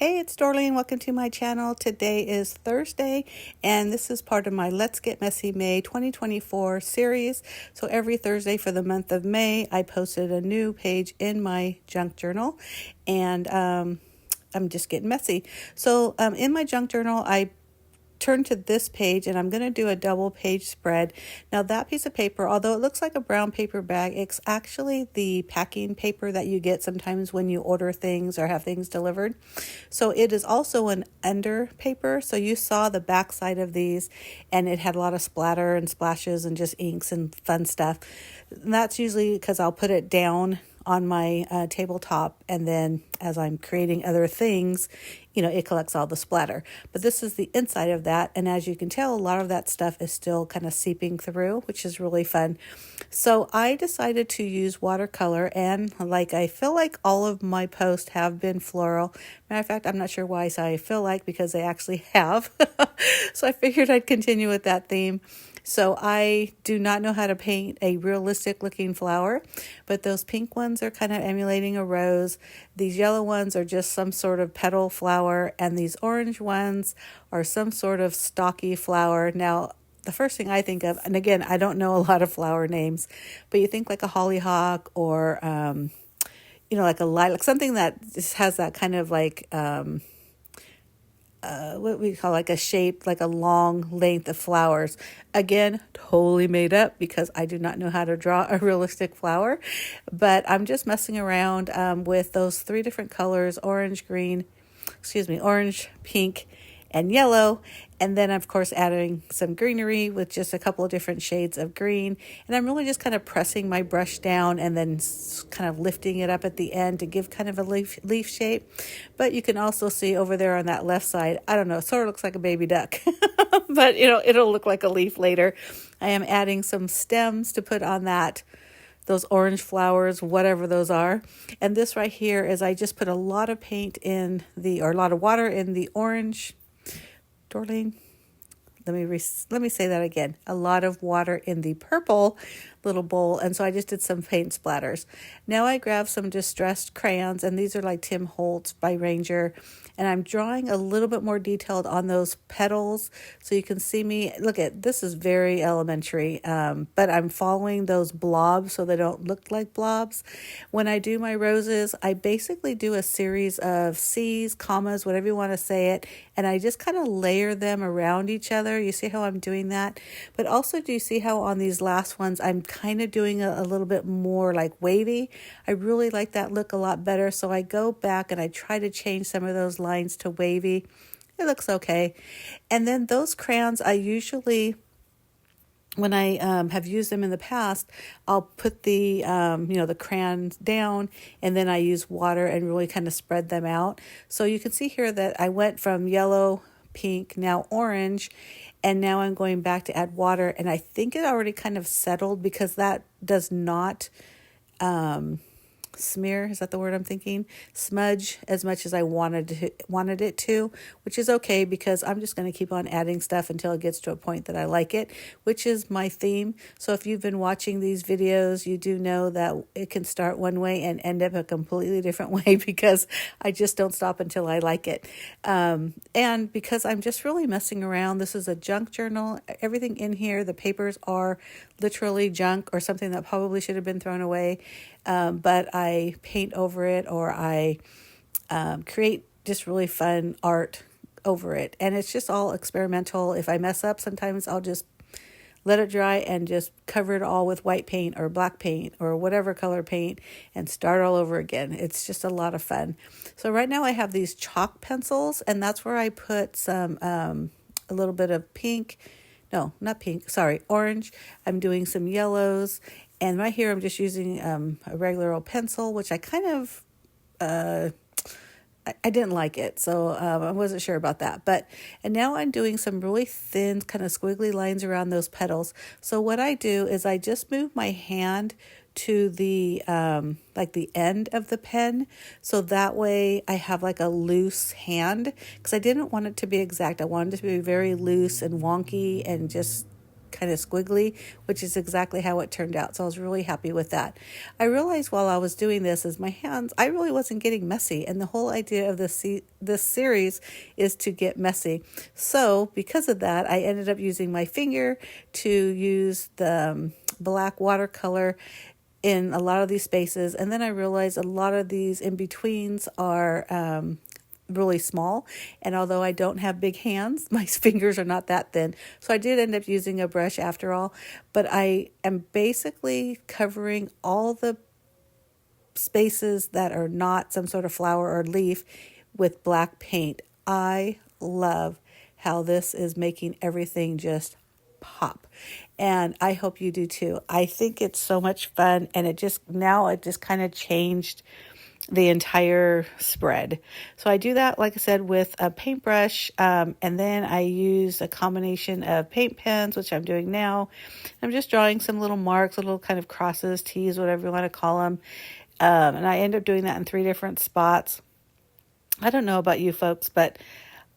Hey, it's Dorleen. Welcome to my channel. Today is Thursday, and this is part of my Let's Get Messy May 2024 series. So every Thursday for the month of May, I posted a new page in my junk journal, and I'm just getting messy. So in my junk journal, I turn to this page and I'm going to do a double page spread. Now that piece of paper, although it looks like a brown paper bag, it's actually the packing paper that you get sometimes when you order things or have things delivered. So it is also an under paper. So you saw the back side of these and it had a lot of splatter and splashes and just inks and fun stuff. And that's usually because I'll put it down on my tabletop, and then as I'm creating other things, it collects all the splatter. But this is the inside of that, and as you can tell, a lot of that stuff is still kind of seeping through, which is really fun. So I decided to use watercolor, and I feel like all of my posts have been floral. Matter of fact, I'm not sure why I say I feel like, because they actually have. So I figured I'd continue with that theme. So I do not know how to paint a realistic looking flower, but those pink ones are kind of emulating a rose. These yellow ones are just some sort of petal flower, and these orange ones are some sort of stocky flower. Now, the first thing I think of, and again, I don't know a lot of flower names, but you think like a hollyhock or, like a lilac, something that just has that kind of what we call like a shape, like a long length of flowers. Again, totally made up because I do not know how to draw a realistic flower, but I'm just messing around with those three different colors: orange, pink, and yellow. And then, of course, adding some greenery with just a couple of different shades of green. And I'm really just kind of pressing my brush down and then kind of lifting it up at the end to give kind of a leaf shape. But you can also see over there on that left side, I don't know, it sort of looks like a baby duck. But, it'll look like a leaf later. I am adding some stems to put on those orange flowers, whatever those are. And this right here is I just put a lot of a lot of water in the orange. Dorleen, let me say that again. A lot of water in the purple little bowl, and so I just did some paint splatters. Now I grabbed some distressed crayons, and these are like Tim Holtz by Ranger, and I'm drawing a little bit more detailed on those petals so you can see me. Look at this, is very elementary, but I'm following those blobs so they don't look like blobs. When I do my roses, I basically do a series of C's, commas, whatever you want to say it, and I just kind of layer them around each other. You see how I'm doing that? But also, do you see how on these last ones I'm kind of doing a little bit more like wavy? I really like that look a lot better, so I go back and I try to change some of those lines to wavy. It looks okay. And then those crayons, I usually, when I have used them in the past, I'll put the crayons down, and then I use water and really kind of spread them out. So you can see here that I went from yellow, pink, now orange, and now I'm going back to add water, and I think it already kind of settled because that does not smear, is that the word I'm thinking? Smudge as much as I wanted it to, which is okay because I'm just going to keep on adding stuff until it gets to a point that I like it, which is my theme. So if you've been watching these videos, you do know that it can start one way and end up a completely different way because I just don't stop until I like it. And because I'm just really messing around, this is a junk journal. Everything in here, the papers are literally junk or something that probably should have been thrown away. But I paint over it, or I create just really fun art over it. And it's just all experimental. If I mess up, sometimes I'll just let it dry and just cover it all with white paint or black paint or whatever color paint and start all over again. It's just a lot of fun. So right now I have these chalk pencils, and that's where I put some a little bit of pink. No, not pink. Sorry, orange. I'm doing some yellows. And right here, I'm just using a regular old pencil, which I kind of, I didn't like it. So I wasn't sure about that. And now I'm doing some really thin kind of squiggly lines around those petals. So what I do is I just move my hand to the the end of the pen, so that way I have like a loose hand, because I didn't want it to be exact. I wanted it to be very loose and wonky and just kind of squiggly, which is exactly how it turned out. So I was really happy with that. I realized while I was doing this is my hands, I really wasn't getting messy. And the whole idea of this series is to get messy. So because of that, I ended up using my finger to use the black watercolor in a lot of these spaces. And then I realized a lot of these in-betweens are really small. And although I don't have big hands, my fingers are not that thin. So I did end up using a brush after all. But I am basically covering all the spaces that are not some sort of flower or leaf with black paint. I love how this is making everything just pop. And I hope you do too. I think it's so much fun, and it just kind of changed the entire spread. So I do that, like I said, with a paintbrush, and then I use a combination of paint pens, which I'm doing now. I'm just drawing some little marks, little kind of crosses, T's, whatever you want to call them. And I end up doing that in 3 different spots. I don't know about you folks, but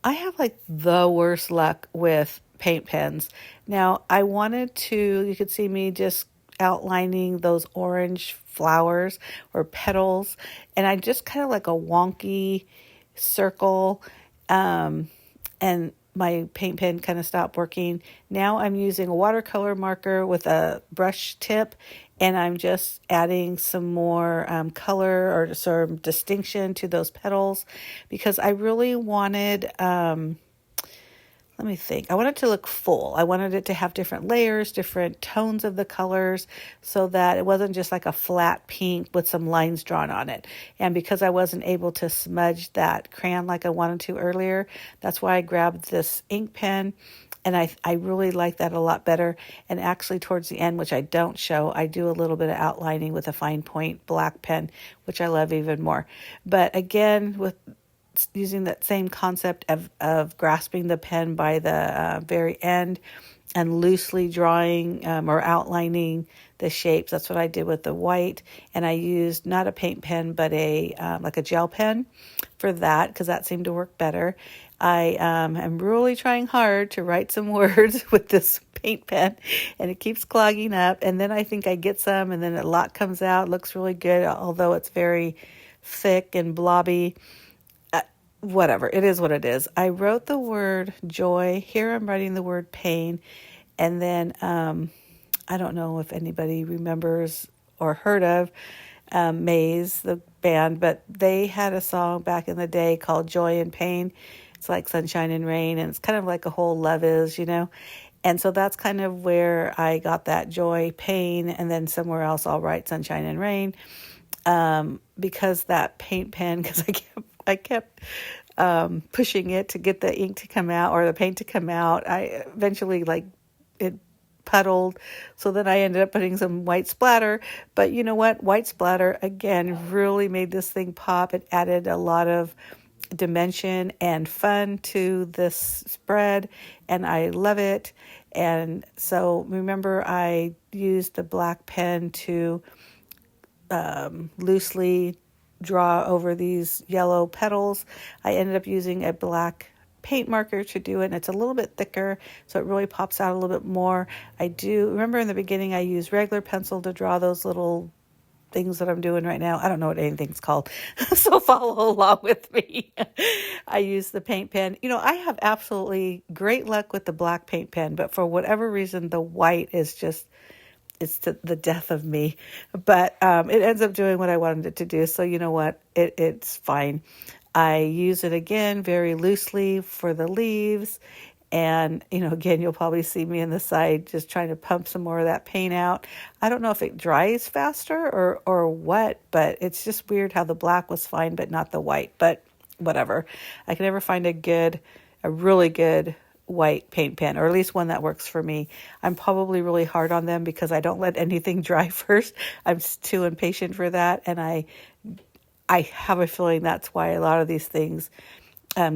I have like the worst luck with paint pens. Now, you could see me just outlining those orange flowers or petals, and I just kind of like a wonky circle, and my paint pen kind of stopped working. Now I'm using a watercolor marker with a brush tip, and I'm just adding some more color or some distinction to those petals, because I really wanted, let me think. I wanted it to look full. I wanted it to have different layers, different tones of the colors, so that it wasn't just like a flat pink with some lines drawn on it. And because I wasn't able to smudge that crayon like I wanted to earlier, that's why I grabbed this ink pen. And I really like that a lot better. And actually towards the end, which I don't show, I do a little bit of outlining with a fine point black pen, which I love even more. But again, with using that same concept of grasping the pen by the very end and loosely drawing or outlining the shapes. That's what I did with the white. And I used not a paint pen, but like a gel pen for that, because that seemed to work better. I am really trying hard to write some words with this paint pen, and it keeps clogging up. And then I think I get some, and then a lot comes out. It looks really good, although it's very thick and blobby. Whatever, it is what it is. I wrote the word joy. Here I'm writing the word pain. And then I don't know if anybody remembers or heard of Maze, the band, but they had a song back in the day called Joy and Pain. It's like sunshine and rain, and it's kind of like a whole love is, And so that's kind of where I got that joy, pain, and then somewhere else I'll write sunshine and rain. Because that paint pen, because I kept pushing it to get the ink to come out or the paint to come out. I eventually it puddled. So then I ended up putting some white splatter, but you know what? White splatter again really made this thing pop. It added a lot of dimension and fun to this spread, and I love it. And so remember, I used the black pen to loosely draw over these yellow petals. I ended up using a black paint marker to do it, and it's a little bit thicker, so it really pops out a little bit more. I do remember in the beginning I used regular pencil to draw those little things that I'm doing right now. I don't know what anything's called, so follow along with me. I use the paint pen. I have absolutely great luck with the black paint pen, but for whatever reason, the white is just, it's the death of me. But it ends up doing what I wanted it to do. So you know what? It's fine. I use it again very loosely for the leaves. And, again, you'll probably see me in the side just trying to pump some more of that paint out. I don't know if it dries faster or what, but it's just weird how the black was fine, but not the white. But whatever. I can never find a really good white paint pen, or at least one that works for me. I'm probably really hard on them because I don't let anything dry first. I'm too impatient for that. And I have a feeling that's why a lot of these things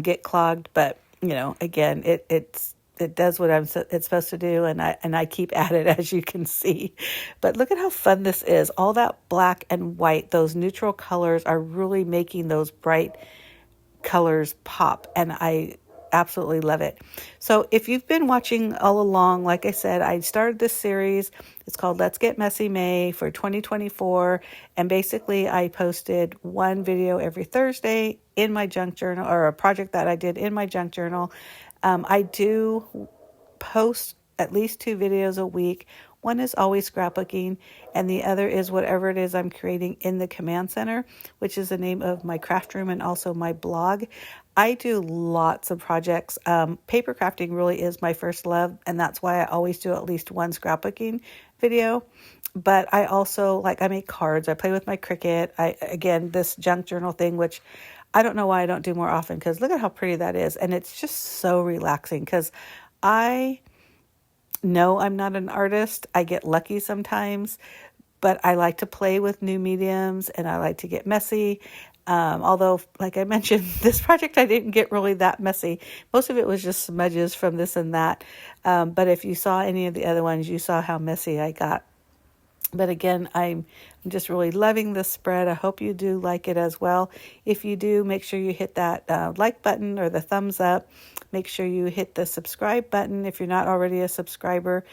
get clogged. But again, it does what it's supposed to do, and I keep at it, as you can see. But look at how fun this is. All that black and white, those neutral colors are really making those bright colors pop. And I absolutely love it. So if you've been watching all along, like I said, I started this series. It's called Let's Get Messy May for 2024. And basically I posted one video every Thursday in my junk journal, or a project that I did in my junk journal. I do post at least 2 videos a week. One is always scrapbooking, and the other is whatever it is I'm creating in the command center, which is the name of my craft room and also my blog. I do lots of projects. Paper crafting really is my first love, and that's why I always do at least one scrapbooking video. But I also, like, I make cards. I play with my Cricut. Again, this junk journal thing, which I don't know why I don't do more often, because look at how pretty that is. And it's just so relaxing, because I know I'm not an artist. I get lucky sometimes, but I like to play with new mediums and I like to get messy. Although, like I mentioned, this project I didn't get really that messy. Most of it was just smudges from this and that. But if you saw any of the other ones, you saw how messy I got. But again, I'm just really loving this spread. I hope you do like it as well. If you do, make sure you hit that like button or the thumbs up. Make sure you hit the subscribe button if you're not already a subscriber.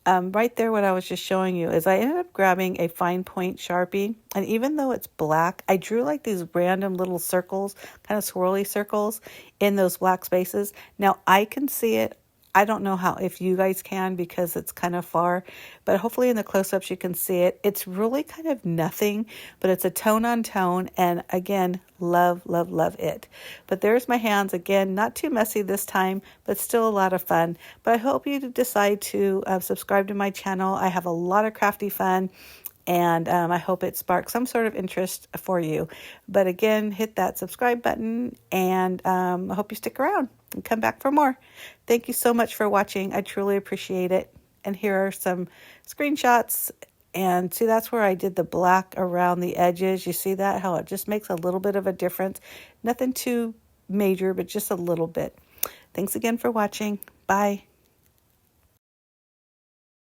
Right there, what I was just showing you is I ended up grabbing a fine point Sharpie. And even though it's black, I drew like these random little circles, kind of swirly circles in those black spaces. Now I can see it. I don't know how, if you guys can, because it's kind of far, but hopefully in the close-ups you can see it. It's really kind of nothing, but it's a tone on tone, and again, love, love, love it. But there's my hands. Again, not too messy this time, but still a lot of fun. But I hope you decide to subscribe to my channel. I have a lot of crafty fun, and I hope it sparks some sort of interest for you. But again, hit that subscribe button, and I hope you stick around and come back for more. Thank you so much for watching. I truly appreciate it. And here are some screenshots. And see, that's where I did the black around the edges. You see that? How it just makes a little bit of a difference. Nothing too major, but just a little bit. Thanks again for watching. Bye.